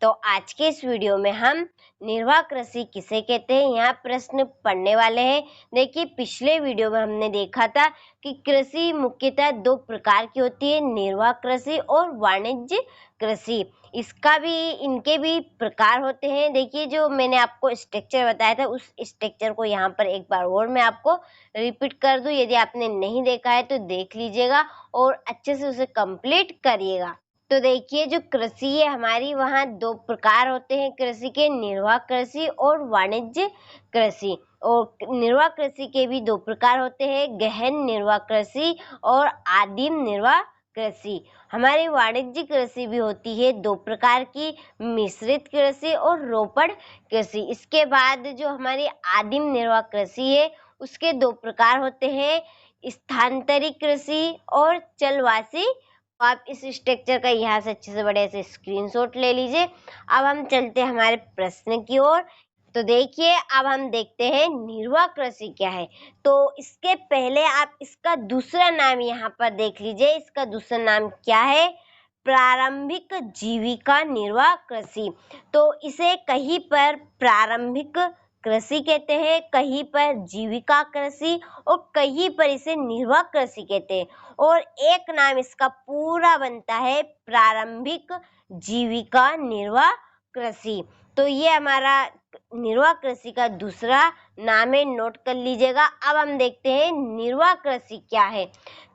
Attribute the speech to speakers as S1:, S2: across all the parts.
S1: तो आज के इस वीडियो में हम निर्वाह कृषि किसे कहते हैं यहाँ प्रश्न पढ़ने वाले हैं। देखिए पिछले वीडियो में हमने देखा था कि कृषि मुख्यतः दो प्रकार की होती है, निर्वाह कृषि और वाणिज्य कृषि। इनके भी प्रकार होते हैं। देखिए जो मैंने आपको स्ट्रक्चर बताया था उस स्ट्रक्चर को यहाँ पर एक बार और मैं आपको रिपीट कर दूं। यदि आपने नहीं देखा है तो देख लीजिएगा और अच्छे से उसे कंप्लीट करिएगा। तो देखिए जो कृषि है हमारी, वहाँ दो प्रकार होते हैं कृषि के, निर्वाह कृषि और वाणिज्य कृषि। और निर्वाह कृषि के भी दो प्रकार होते हैं, गहन निर्वाह कृषि और आदिम निर्वाह कृषि। हमारी वाणिज्य कृषि भी होती है दो प्रकार की, मिश्रित कृषि और रोपड़ कृषि। इसके बाद जो हमारी आदिम निर्वाह कृषि है उसके दो प्रकार होते हैं, स्थानांतरित कृषि और चलवासी। आप इस स्ट्रक्चर का यहाँ से अच्छे से बड़े से स्क्रीनशॉट ले लीजिए। अब हम चलते हैं हमारे प्रश्न की ओर। तो देखिए अब हम देखते हैं निर्वाह कृषि क्या है। तो इसके पहले आप इसका दूसरा नाम यहाँ पर देख लीजिए। इसका दूसरा नाम क्या है? प्रारंभिक जीविका निर्वाह कृषि। तो इसे कहीं पर प्रारंभिक कृषि कहते हैं, कहीं पर जीविका कृषि और कहीं पर इसे निर्वाह कृषि कहते हैं। और एक नाम इसका पूरा बनता है प्रारंभिक जीविका निर्वाह कृषि। तो ये हमारा निर्वाह कृषि का दूसरा नाम है, नोट कर लीजिएगा। अब हम देखते हैं निर्वाह कृषि क्या है।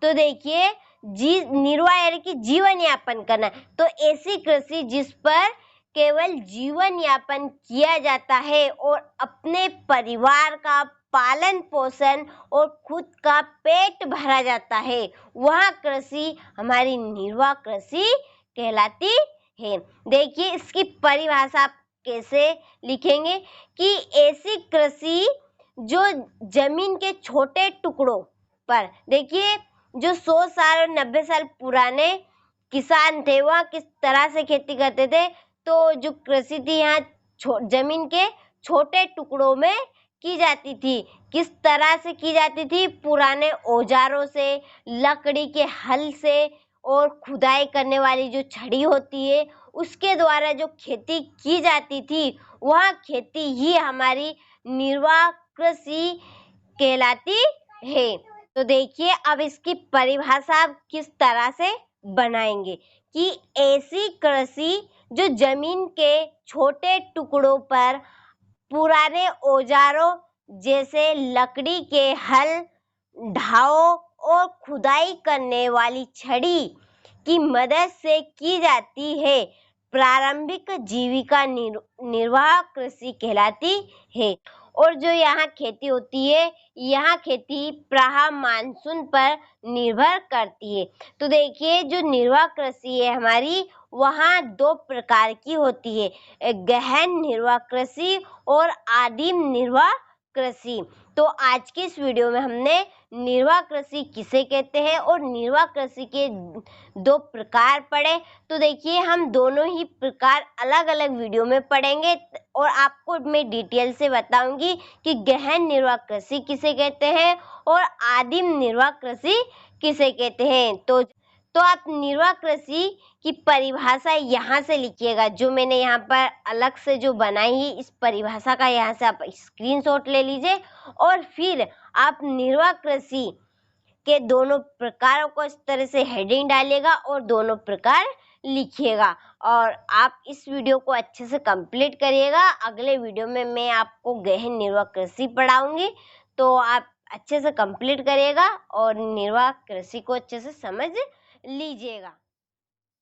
S1: तो देखिए निर्वाह यानी कि जीवन यापन करना, तो ऐसी कृषि जिस पर केवल जीवन यापन किया जाता है और अपने परिवार का पालन पोषण और खुद का पेट भरा जाता है, वह कृषि हमारी निर्वाह कृषि कहलाती है। देखिए इसकी परिभाषा आप कैसे लिखेंगे कि ऐसी कृषि जो जमीन के छोटे टुकड़ों पर, देखिए जो 100 साल और 90 साल पुराने किसान थे वह किस तरह से खेती करते थे। तो जो कृषि थी यहाँ जमीन के छोटे टुकड़ों में की जाती थी। किस तरह से की जाती थी? पुराने औजारों से, लकड़ी के हल से और खुदाई करने वाली जो छड़ी होती है उसके द्वारा जो खेती की जाती थी, वह खेती ही हमारी निर्वाह कृषि कहलाती है। तो देखिए अब इसकी परिभाषा आप किस तरह से बनाएंगे कि ऐसी कृषि जो जमीन के छोटे टुकड़ों पर पुराने औजारों जैसे लकड़ी के हल, ढाओ और खुदाई करने वाली छड़ी की मदद से की जाती है, प्रारंभिक जीविका निर्वाह कृषि कहलाती है। और जो यहाँ खेती होती है, यहाँ खेती प्रायः मानसून पर निर्भर करती है। तो देखिए जो निर्वाह कृषि है हमारी, वहाँ दो प्रकार की होती है, गहन निर्वाह कृषि और आदिम निर्वाह कृषि। तो आज के इस वीडियो में हमने निर्वाह कृषि किसे कहते हैं और निर्वाह कृषि के दो प्रकार पढ़े। तो देखिए हम दोनों ही प्रकार अलग अलग वीडियो में पढ़ेंगे और आपको मैं डिटेल से बताऊंगी कि गहन निर्वाह कृषि किसे कहते हैं और आदिम निर्वाह कृषि किसे कहते हैं। तो आप निर्वाह कृषि की परिभाषा यहाँ से लिखिएगा, जो मैंने यहाँ पर अलग से जो बनाई है इस परिभाषा का यहाँ से आप स्क्रीनशॉट ले लीजिए और फिर आप निर्वाह कृषि के दोनों प्रकारों को इस तरह से हेडिंग डालिएगा और दोनों प्रकार लिखिएगा। और आप इस वीडियो को अच्छे से कंप्लीट करिएगा। अगले वीडियो में मैं आपको गहन निर्वाह कृषि पढ़ाऊंगी, तो आप अच्छे से कंप्लीट करिएगा और निर्वाह कृषि को अच्छे से समझ लीजिएगा।